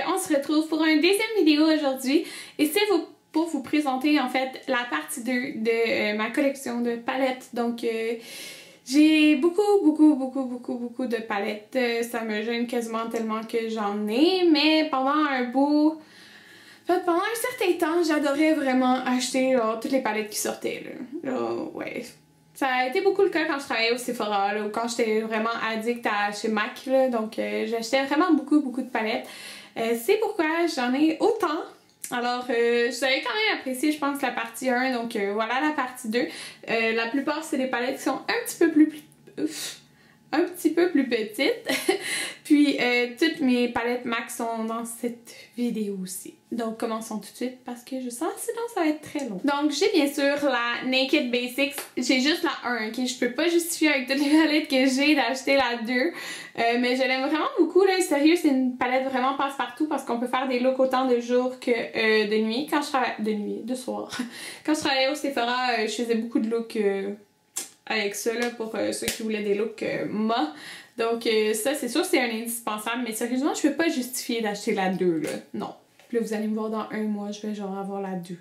on se retrouve pour une deuxième vidéo aujourd'hui et c'est pour vous présenter en fait la partie 2 de ma collection de palettes. Donc j'ai beaucoup de palettes, ça me gêne quasiment tellement que j'en ai, mais pendant un certain temps, j'adorais vraiment acheter toutes les palettes qui sortaient là. Ouais. Ça a été beaucoup le cas quand je travaillais au Sephora là, ou quand j'étais vraiment addict à chez MAC là, donc j'achetais vraiment beaucoup de palettes. C'est pourquoi j'en ai autant. Alors, vous avez quand même apprécié, je pense, la partie 1, donc voilà la partie 2. La plupart, c'est des palettes qui sont un petit peu plus petites. Puis, toutes mes palettes MAC sont dans cette vidéo aussi. Donc, commençons tout de suite parce que je sens sinon ça va être très long. Donc, j'ai bien sûr la Naked Basics. J'ai juste la 1, ok? Je peux pas justifier avec toutes les palettes que j'ai d'acheter la 2. Mais je l'aime vraiment beaucoup, là. Sérieux, c'est une palette vraiment passe-partout parce qu'on peut faire des looks autant de jour que de nuit. Quand je travaillais... de soir. Quand je travaillais au Sephora, je faisais beaucoup de looks avec ça, là, pour ceux qui voulaient des looks moi. Donc ça, c'est sûr, c'est un indispensable. Mais sérieusement, je peux pas justifier d'acheter la 2, là. Non. Puis là, vous allez me voir dans un mois, je vais genre avoir la 2.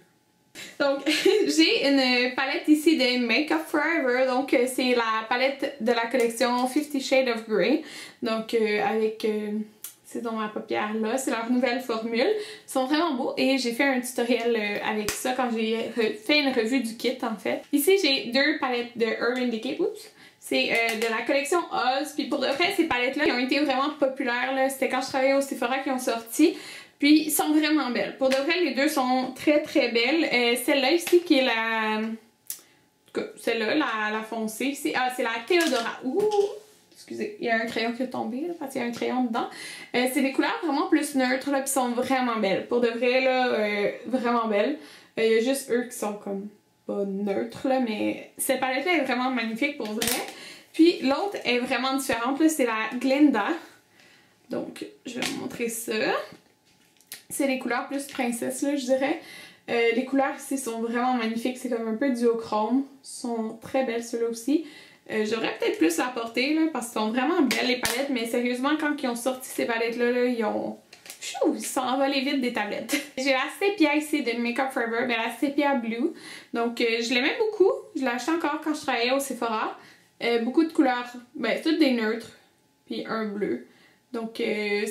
Donc, j'ai une palette ici de Make Up For Ever. Donc, c'est la palette de la collection 50 Shades of Grey. Donc, avec... c'est dans ma paupière là, c'est leur nouvelle formule. Ils sont vraiment beaux et j'ai fait un tutoriel avec ça quand j'ai fait une revue du kit en fait. Ici, j'ai deux palettes de Urban Decay. Oups! C'est de la collection Oz. Puis pour de vrai, ces palettes-là, qui ont été vraiment populaires, c'était quand je travaillais au Sephora qu'ils ont sorti. Puis ils sont vraiment belles. Pour de vrai, les deux sont très belles. Celle-là ici qui est la... Celle-là, la foncée. C'est la Theodora. Ouh! Excusez, il y a un crayon qui est tombé là, parce qu'il y a un crayon dedans. C'est des couleurs vraiment plus neutres là, puis sont vraiment belles. Pour de vrai, là, vraiment belles. Il y a juste eux qui sont comme pas neutres, là, mais cette palette-là est vraiment magnifique pour vrai. Puis l'autre est vraiment différente, là, c'est la Glinda. Donc, je vais vous montrer ça. C'est les couleurs plus princesse, là, je dirais. Les couleurs ici sont vraiment magnifiques, c'est comme un peu duochrome. Sont très belles, ceux-là aussi. J'aurais peut-être plus la porter là, parce qu'elles sont vraiment belles les palettes, mais sérieusement, quand ils ont sorti ces palettes-là, ils se sont envolés vite des tablettes. J'ai la Sepia ici de Make Up For Ever, mais la Sepia Blue. Donc je l'aimais beaucoup, je l'ai acheté encore quand je travaillais au Sephora. Beaucoup de couleurs, toutes des neutres, puis un bleu. Donc il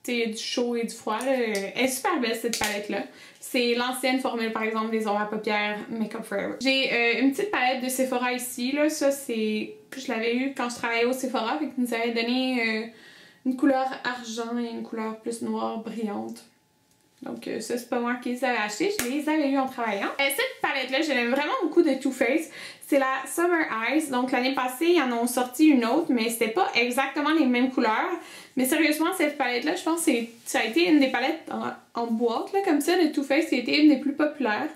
y a du chaud et du froid. Là. Elle est super belle cette palette-là. C'est l'ancienne formule, par exemple, des ombres à paupières Make Up For Ever. J'ai une petite palette de Sephora ici. Là. Ça, c'est... Je l'avais eu quand je travaillais au Sephora. Fait qu'ils nous avaient donné une couleur argent et une couleur plus noire brillante. Donc ça, c'est pas moi qui les avais achetés. Je les avais eu en travaillant. Cette palette-là, je l'aime vraiment beaucoup de Too Faced. C'est la Summer Eyes. Donc l'année passée, ils en ont sorti une autre, mais c'était pas exactement les mêmes couleurs. Mais sérieusement, cette palette-là, je pense que ça a été une des palettes en boîte, là, comme ça, de Too Faced, qui a été une des plus populaires.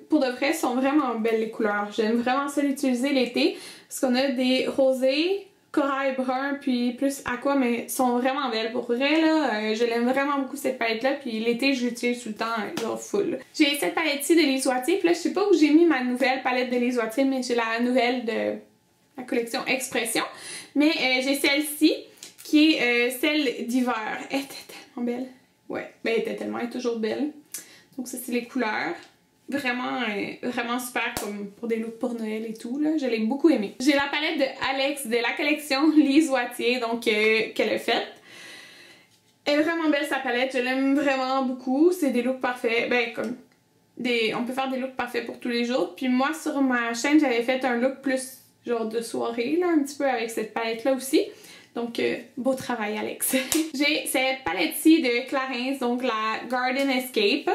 Pour de vrai, elles sont vraiment belles les couleurs. J'aime vraiment ça l'utiliser l'été, parce qu'on a des rosés, corail brun, puis plus aqua, mais sont vraiment belles. Pour vrai, là, je l'aime vraiment beaucoup cette palette-là, puis l'été, je l'utilise tout le temps, genre full. J'ai cette palette-ci de Les Oitiers, puis là, je sais pas où j'ai mis ma nouvelle palette de Les Oitiers, mais j'ai la nouvelle de la collection Expression. Mais j'ai celle-ci, qui est celle d'hiver. Elle était tellement belle. Ouais, elle était tellement, elle est toujours belle. Donc ça, c'est les couleurs. Vraiment super comme pour des looks pour Noël et tout, là. Je l'ai beaucoup aimée. J'ai la palette de Alex de la collection Les Oitiers, donc qu'elle a faite. Elle est vraiment belle sa palette, je l'aime vraiment beaucoup. C'est des looks parfaits, on peut faire des looks parfaits pour tous les jours. Puis moi, sur ma chaîne, j'avais fait un look plus genre de soirée, là, un petit peu avec cette palette-là aussi. Donc, beau travail, Alex. J'ai cette palette-ci de Clarins, donc la Garden Escape,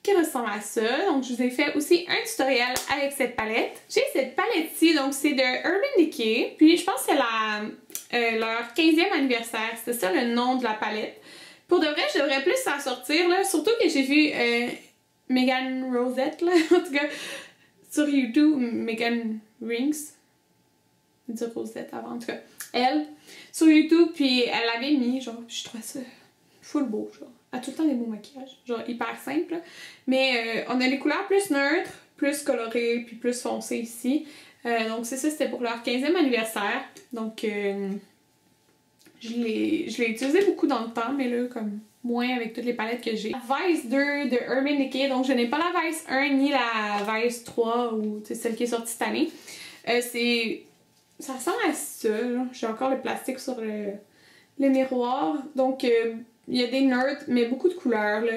qui ressemble à ça. Donc, je vous ai fait aussi un tutoriel avec cette palette. J'ai cette palette-ci, donc c'est de Urban Decay. Puis, je pense que c'est leur 15e anniversaire. C'était ça le nom de la palette. Pour de vrai, je devrais plus s'en sortir, là. Surtout que j'ai vu Megan Rosette, là. En tout cas, sur YouTube, Megan Rings. Je vais dire Rosette avant, en tout cas. Elle, sur YouTube, puis elle l'avait mis, genre, je trouvais ça full beau, genre. Elle a tout le temps des beaux maquillages, genre hyper simple. Mais on a les couleurs plus neutres, plus colorées, puis plus foncées ici. Donc c'est ça, c'était pour leur 15e anniversaire. Donc Je l'ai utilisé beaucoup dans le temps, mais là, comme moins avec toutes les palettes que j'ai. La Vice 2 de Urban Decay, donc je n'ai pas la Vice 1 ni la Vice 3 ou celle qui est sortie cette année. Ça ressemble à ça, j'ai encore le plastique sur le miroir. Donc il y a des nerds, mais beaucoup de couleurs là.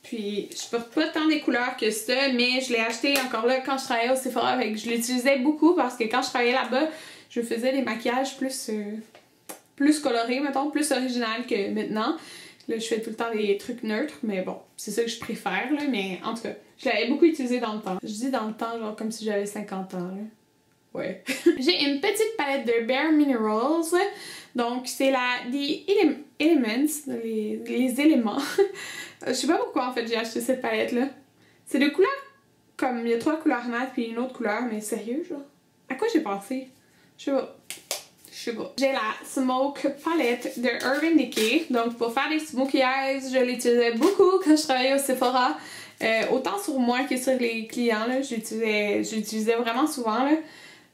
Puis je porte pas tant des couleurs que ça, mais je l'ai acheté encore là quand je travaillais au Sephora. Avec, je l'utilisais beaucoup parce que quand je travaillais là-bas, je faisais des maquillages plus colorés, mettons, plus original que maintenant. Là, je fais tout le temps des trucs neutres, mais bon, c'est ça que je préfère, là. Mais en tout cas, je l'avais beaucoup utilisé dans le temps. Je dis dans le temps, genre comme si j'avais 50 ans, là. Ouais. J'ai une petite palette de Bare Minerals. Donc, c'est The Elements, les éléments. Je sais pas pourquoi, en fait, j'ai acheté cette palette-là. C'est de couleurs, comme, il y a 3 couleurs mat puis une autre couleur, mais sérieux, genre? À quoi j'ai pensé? Je sais pas. J'ai la Smoke palette de Urban Decay. Donc pour faire des smokey eyes, je l'utilisais beaucoup quand je travaillais au Sephora. Autant sur moi que sur les clients, là. J'utilisais vraiment souvent, là.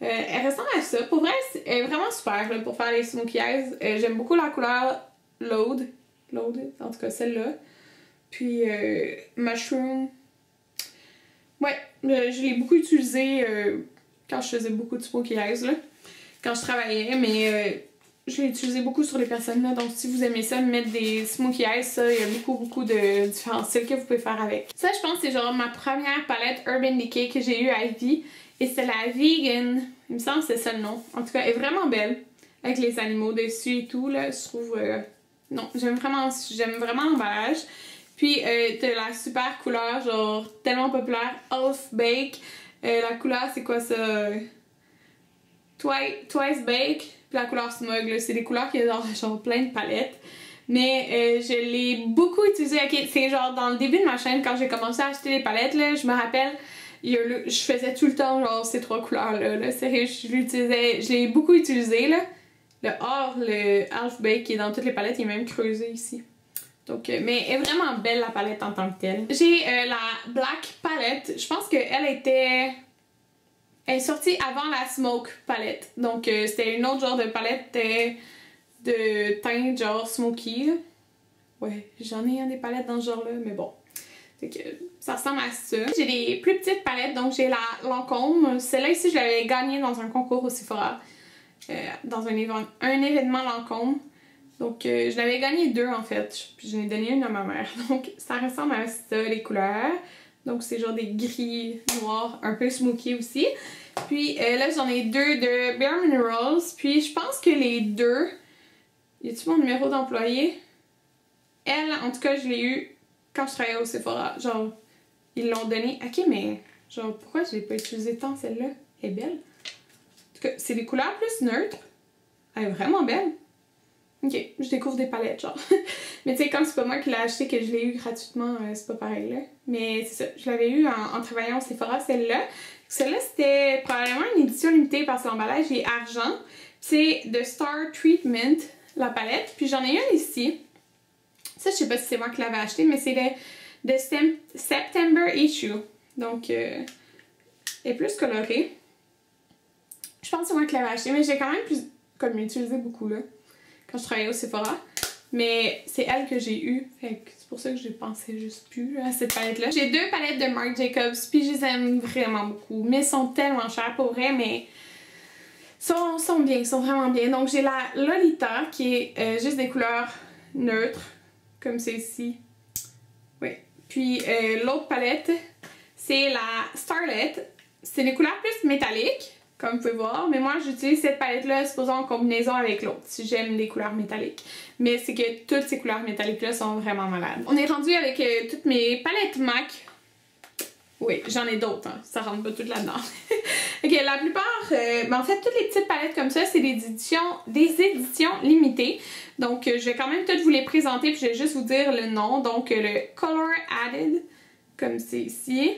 Elle ressemble à ça. Pour vrai, elle est vraiment super là, pour faire les smokey eyes. J'aime beaucoup la couleur Load, en tout cas celle-là. Puis Mushroom. Ouais, je l'ai beaucoup utilisé quand je faisais beaucoup de smokey eyes, là. Quand je travaillais, mais je l'ai utilisé beaucoup sur les personnes là, donc si vous aimez ça, mettre des smokey eyes, ça, il y a beaucoup de différents styles que vous pouvez faire avec. Ça, je pense que c'est genre ma première palette Urban Decay que j'ai eu à Ivy, et c'est la Vegan, il me semble que c'est ça le nom. En tout cas, elle est vraiment belle, avec les animaux dessus et tout, là, je trouve, non, j'aime vraiment l'emballage. Puis, t'as la super couleur, genre, tellement populaire, Half Bake, la couleur, c'est quoi ça? Twice Bake, puis la couleur Smug, c'est des couleurs qui ont genre plein de palettes. Mais je l'ai beaucoup utilisé, ok, c'est genre dans le début de ma chaîne, quand j'ai commencé à acheter les palettes, là, je me rappelle, je faisais tout le temps genre ces 3 couleurs-là, là, sérieux, je l'ai beaucoup utilisé, là. Le Half Bake qui est dans toutes les palettes, il est même creusé ici. Donc, mais elle est vraiment belle la palette en tant que telle. J'ai la Black Palette, je pense qu'elle elle est sortie avant la Smoke palette. Donc c'était une autre genre de palette de teint genre smoky. Là. Ouais, j'en ai des palettes dans ce genre là, mais bon. Fait que ça ressemble à ça. J'ai des plus petites palettes, donc j'ai la Lancôme. Celle-là ici, je l'avais gagnée dans un concours au Sephora. Dans un événement Lancôme. Donc je l'avais gagné 2 en fait. Puis j'en ai donné une à ma mère. Donc ça ressemble à ça, les couleurs. Donc c'est genre des gris noirs, un peu smoky aussi. Puis là j'en ai 2 de Bare Minerals. Puis je pense que les 2... Y a-tu mon numéro d'employé? Elle, en tout cas, je l'ai eu quand je travaillais au Sephora. Genre, ils l'ont donné. Ok, mais genre, pourquoi je l'ai pas utilisée tant celle-là? Elle est belle. En tout cas, c'est des couleurs plus neutres. Elle est vraiment belle. Ok, je découvre des palettes, genre. Mais tu sais, comme c'est pas moi qui l'ai acheté, que je l'ai eu gratuitement, c'est pas pareil, là. Mais c'est ça, je l'avais eu en travaillant au Sephora, celle-là. Celle-là, c'était probablement une édition limitée parce que l'emballage est argent. C'est de Star Treatment, la palette. Puis j'en ai une ici. Ça, je sais pas si c'est moi qui l'avais acheté, mais c'est de September Issue. Donc, elle est plus colorée. Je pense que c'est moi qui l'avais acheté, mais j'ai quand même comme utilisé beaucoup, là. Quand je travaillais au Sephora. Mais c'est elle que j'ai eue. Fait que c'est pour ça que je pensais juste plus à cette palette-là. J'ai 2 palettes de Marc Jacobs, puis je les aime vraiment beaucoup. Mais elles sont tellement chères pour vrai, mais sont bien, sont vraiment bien. Donc j'ai la Lolita qui est juste des couleurs neutres, comme celle-ci. Oui. Puis l'autre palette, c'est la Starlet. C'est des couleurs plus métalliques, comme vous pouvez voir, mais moi j'utilise cette palette-là, supposons en combinaison avec l'autre, si j'aime des couleurs métalliques. Mais c'est que toutes ces couleurs métalliques-là sont vraiment malades. On est rendu avec toutes mes palettes MAC. Oui, j'en ai d'autres, hein. Ça rentre pas tout là-dedans. Ok, la plupart, en fait, toutes les petites palettes comme ça, c'est des éditions limitées. Donc, je vais quand même toutes vous les présenter, puis je vais juste vous dire le nom. Donc, le Color Added, comme c'est ici.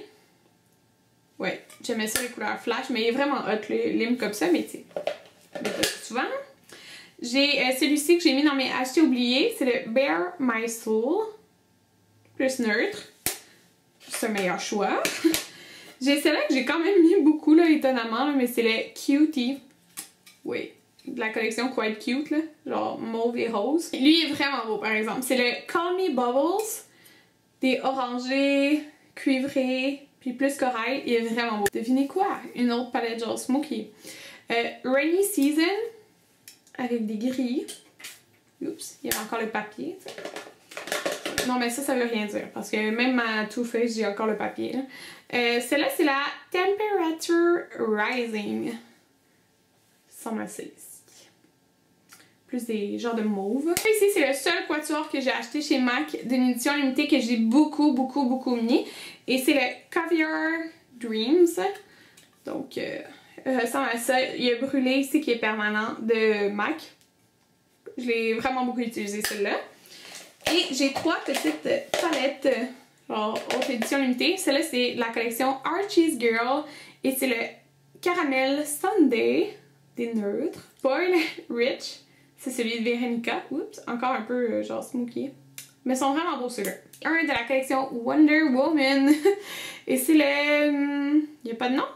Ouais, j'aimais ça les couleurs flash, mais il est vraiment hot, le lime comme ça, mais tu sais, pas souvent. J'ai celui-ci que j'ai mis dans mes achetés oubliés, c'est le Bare My Soul, plus neutre. C'est un meilleur choix. J'ai celui-là que j'ai quand même mis beaucoup, là, étonnamment, là, mais c'est le Cutie. Oui, de la collection Quite Cute, là, genre mauve et rose. Lui est vraiment beau par exemple. C'est le Call Me Bubbles, des orangés, cuivrés, puis plus corail. Il est vraiment beau. Devinez quoi? Une autre palette genre smoky. Rainy Season, avec des gris. Oups, il y a encore le papier. Non mais ça veut rien dire parce que même ma Too Faced, j'ai encore le papier. Celle-là, c'est la Temperature Rising. Ça ressemble à ça ici. Plus des genres de mauve. Ici, c'est le seul quatuor que j'ai acheté chez MAC d'une édition limitée que j'ai beaucoup mis. Et c'est le Caviar Dreams. Donc, ça ressemble à ça. Il y a brûlé ici qui est permanent de MAC. Je l'ai vraiment beaucoup utilisé celle-là. Et j'ai 3 petites palettes, genre haute édition limitée. Celle-là, c'est la collection Archie's Girl. Et c'est le Caramel Sundae des neutres. Spoil Rich. C'est celui de Veronica. Oups, encore un peu genre smoky. Mais ils sont vraiment beaux ceux-là. Un de la collection Wonder Woman. Et c'est le... il n'y a pas de nom?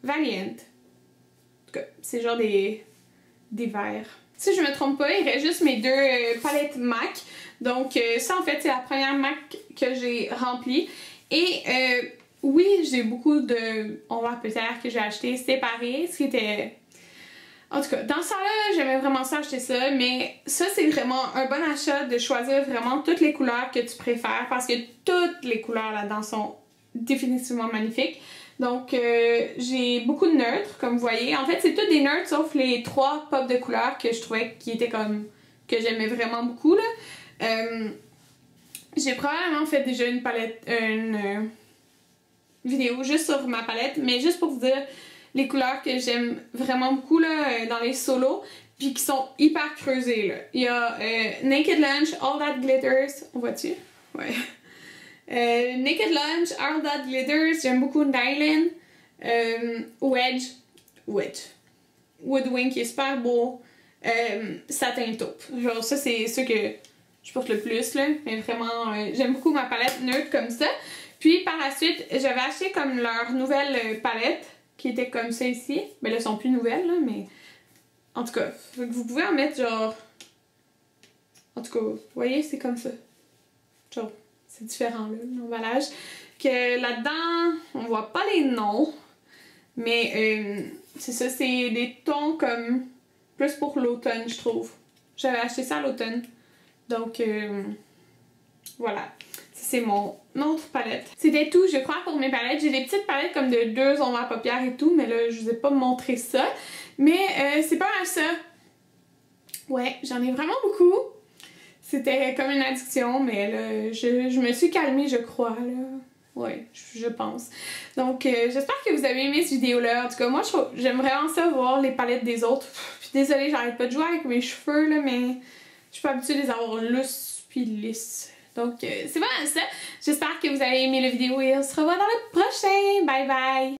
Valiant. En tout cas, c'est genre des verres. Si je me trompe pas, il reste juste mes 2 palettes MAC. Donc ça en fait c'est la première MAC que j'ai remplie. Et oui, j'ai beaucoup de onvres peut-être que j'ai acheté séparés. Ce qui était... En tout cas, dans ce temps-là, j'aimais vraiment ça acheter ça. Mais ça c'est vraiment un bon achat de choisir vraiment toutes les couleurs que tu préfères. Parce que toutes les couleurs là-dedans sont définitivement magnifiques. Donc, j'ai beaucoup de neutres, comme vous voyez. En fait, c'est toutes des neutres, sauf les 3 pops de couleurs que je trouvais qui étaient comme... que j'aimais vraiment beaucoup, là. J'ai probablement fait déjà une vidéo juste sur ma palette, mais juste pour vous dire les couleurs que j'aime vraiment beaucoup, là, dans les solos, puis qui sont hyper creusées, là. Il y a Naked Lunch, All That Glitters, on voit-tu? Ouais. Naked Lunch, All That Glitters, j'aime beaucoup Nylon, Wedge, Woodwing qui est super beau, Satin Taupe. Genre ça c'est ceux que je porte le plus là, mais vraiment j'aime beaucoup ma palette neutre comme ça. Puis par la suite j'avais acheté comme leur nouvelle palette qui était comme ça ici, mais là elles sont plus nouvelles là, mais en tout cas, vous pouvez en mettre genre, en tout cas, vous voyez c'est comme ça, genre. C'est différent là, l'emballage. Que là-dedans, on voit pas les noms. Mais c'est ça, c'est des tons comme plus pour l'automne, je trouve. J'avais acheté ça à l'automne. Donc voilà. C'est mon autre palette. C'était tout, je crois, pour mes palettes. J'ai des petites palettes comme de 2 ombres à paupières et tout, mais là, je vous ai pas montré ça. Mais c'est pas mal ça. Ouais, j'en ai vraiment beaucoup. C'était comme une addiction, mais là, je me suis calmée, je crois, là. Ouais, je pense. Donc, j'espère que vous avez aimé cette vidéo-là. En tout cas, moi, j'aime vraiment ça, voir les palettes des autres. Puis désolée, j'arrête pas de jouer avec mes cheveux, là, mais je suis pas habituée de les avoir lousses puis lisses. Donc, c'est vraiment ça. J'espère que vous avez aimé la vidéo et on se revoit dans le prochain. Bye bye!